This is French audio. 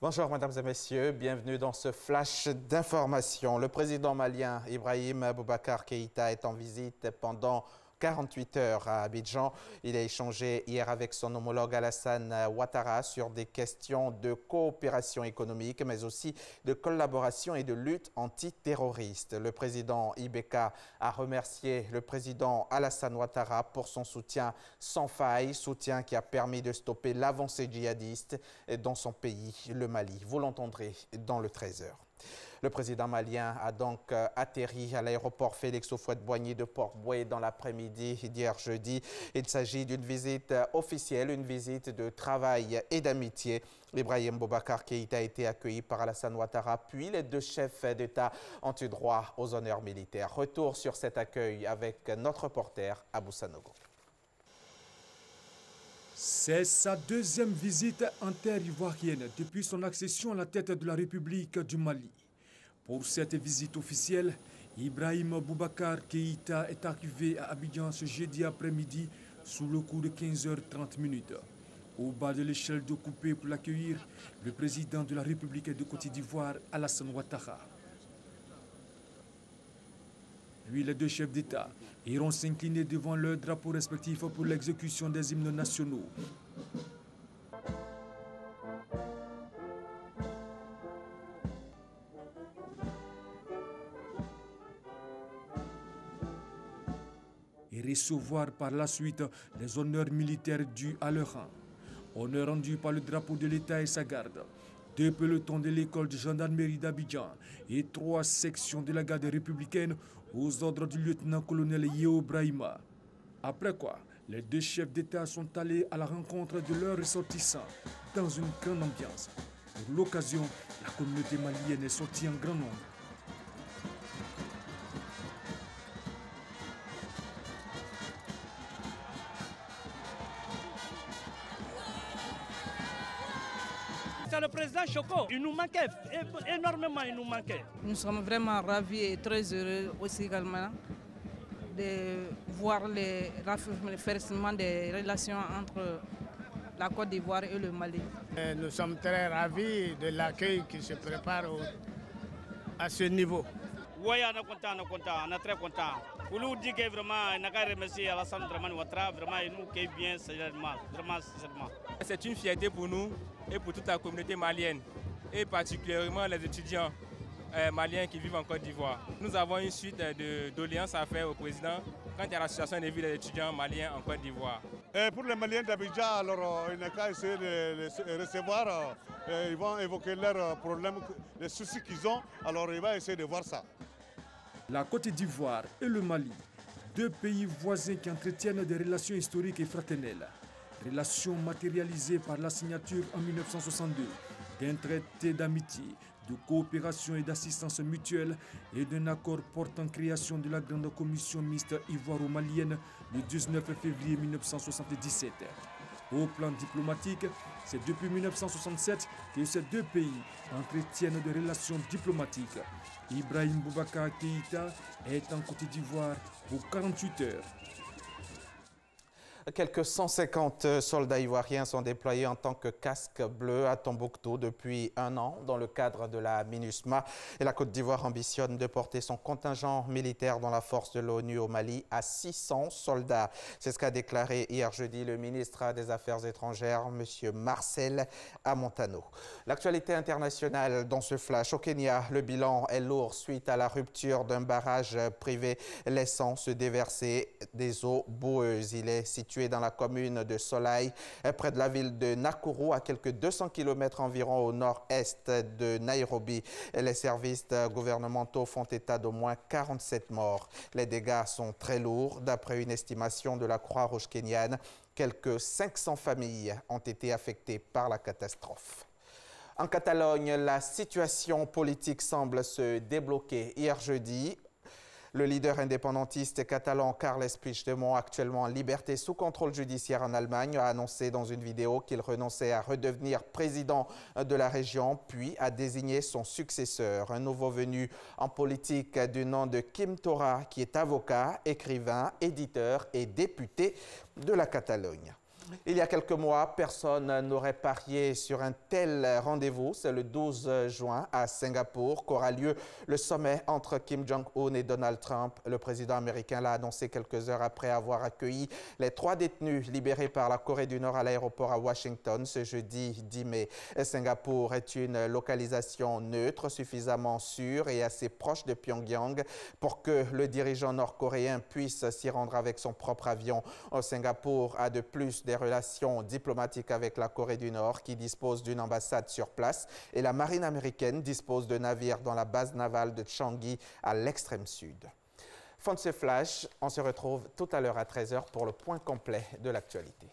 Bonjour mesdames et messieurs, bienvenue dans ce flash d'information. Le président malien Ibrahim Boubacar Keïta est en visite pendant 48 heures à Abidjan. Il a échangé hier avec son homologue Alassane Ouattara sur des questions de coopération économique, mais aussi de collaboration et de lutte antiterroriste. Le président IBK a remercié le président Alassane Ouattara pour son soutien sans faille, soutien qui a permis de stopper l'avancée djihadiste dans son pays, le Mali. Vous l'entendrez dans le 13h. Le président malien a donc atterri à l'aéroport Félix Houphouët-Boigny de Port-Bouët dans l'après-midi d'hier jeudi. Il s'agit d'une visite officielle, une visite de travail et d'amitié. Ibrahim Boubacar Keïta a été accueilli par Alassane Ouattara, puis les deux chefs d'État ont eu droit aux honneurs militaires. Retour sur cet accueil avec notre reporter Abou Sanogo. C'est sa deuxième visite en terre ivoirienne depuis son accession à la tête de la République du Mali. Pour cette visite officielle, Ibrahim Boubacar Keïta est arrivé à Abidjan ce jeudi après-midi sous le coup de 15h30. Au bas de l'échelle de coupé pour l'accueillir, le président de la République de Côte d'Ivoire, Alassane Ouattara. Puis les deux chefs d'État iront s'incliner devant leurs drapeaux respectifs pour l'exécution des hymnes nationaux. Et recevoir par la suite les honneurs militaires dus à leur rang. Honneur rendu par le drapeau de l'État et sa garde, 2 pelotons de l'école de gendarmerie d'Abidjan et 3 sections de la garde républicaine aux ordres du lieutenant-colonel Yeo Brahima. Après quoi, les deux chefs d'État sont allés à la rencontre de leurs ressortissants dans une grande ambiance. Pour l'occasion, la communauté malienne est sortie en grand nombre. C'est le président Choko, il nous manquait énormément, il nous manquait. Nous sommes vraiment ravis et très heureux aussi également de voir le raffermissement des relations entre la Côte d'Ivoire et le Mali. Nous sommes très ravis de l'accueil qui se prépare à ce niveau. Oui, on est très content. Pour nous dire que vraiment, on a remercié Alassane Ouattara, vraiment, il nous accueille bien, vraiment. C'est une fierté pour nous et pour toute la communauté malienne, et particulièrement les étudiants maliens qui vivent en Côte d'Ivoire. Nous avons une suite de doléances à faire au président quant à la situation des vies des étudiants maliens en Côte d'Ivoire. Pour les Maliens d'Abidjan, alors il n'a qu'à essayer de les recevoir. Ils vont évoquer leurs problèmes, les soucis qu'ils ont, alors il va essayer de voir ça. La Côte d'Ivoire et le Mali, deux pays voisins qui entretiennent des relations historiques et fraternelles. Relations matérialisées par la signature en 1962 d'un traité d'amitié, de coopération et d'assistance mutuelle et d'un accord portant création de la Grande Commission mixte ivoiro-malienne le 19 février 1977. Au plan diplomatique, c'est depuis 1967 que ces deux pays entretiennent des relations diplomatiques. Ibrahim Boubacar Keïta est en Côte d'Ivoire pour 48 heures. Quelques 150 soldats ivoiriens sont déployés en tant que casque bleu à Tombouctou depuis 1 an dans le cadre de la MINUSMA. Et la Côte d'Ivoire ambitionne de porter son contingent militaire dans la force de l'ONU au Mali à 600 soldats. C'est ce qu'a déclaré hier jeudi le ministre des Affaires étrangères, M. Marcel Amontano. L'actualité internationale dans ce flash. Au Kenya, le bilan est lourd suite à la rupture d'un barrage privé laissant se déverser des eaux boueuses. Il est situé dans la commune de Solai, près de la ville de Nakuru, à quelques 200 km environ au nord-est de Nairobi. Les services gouvernementaux font état d'au moins 47 morts. Les dégâts sont très lourds. D'après une estimation de la Croix-Rouge kenyane, quelques 500 familles ont été affectées par la catastrophe. En Catalogne, la situation politique semble se débloquer. Hier jeudi, le leader indépendantiste catalan Carles Puigdemont, actuellement en liberté sous contrôle judiciaire en Allemagne, a annoncé dans une vidéo qu'il renonçait à redevenir président de la région, puis a désigné son successeur, un nouveau venu en politique du nom de Quim Torra, qui est avocat, écrivain, éditeur et député de la Catalogne. Il y a quelques mois, personne n'aurait parié sur un tel rendez-vous. C'est le 12 juin à Singapour qu'aura lieu le sommet entre Kim Jong-un et Donald Trump. Le président américain l'a annoncé quelques heures après avoir accueilli les 3 détenus libérés par la Corée du Nord à l'aéroport à Washington ce jeudi 10 mai. Singapour est une localisation neutre, suffisamment sûre et assez proche de Pyongyang pour que le dirigeant nord-coréen puisse s'y rendre avec son propre avion. Singapour a de plus des relations diplomatiques avec la Corée du Nord qui dispose d'une ambassade sur place et la marine américaine dispose de navires dans la base navale de Changi à l'extrême sud. Fin de ce flash, on se retrouve tout à l'heure à 13h pour le point complet de l'actualité.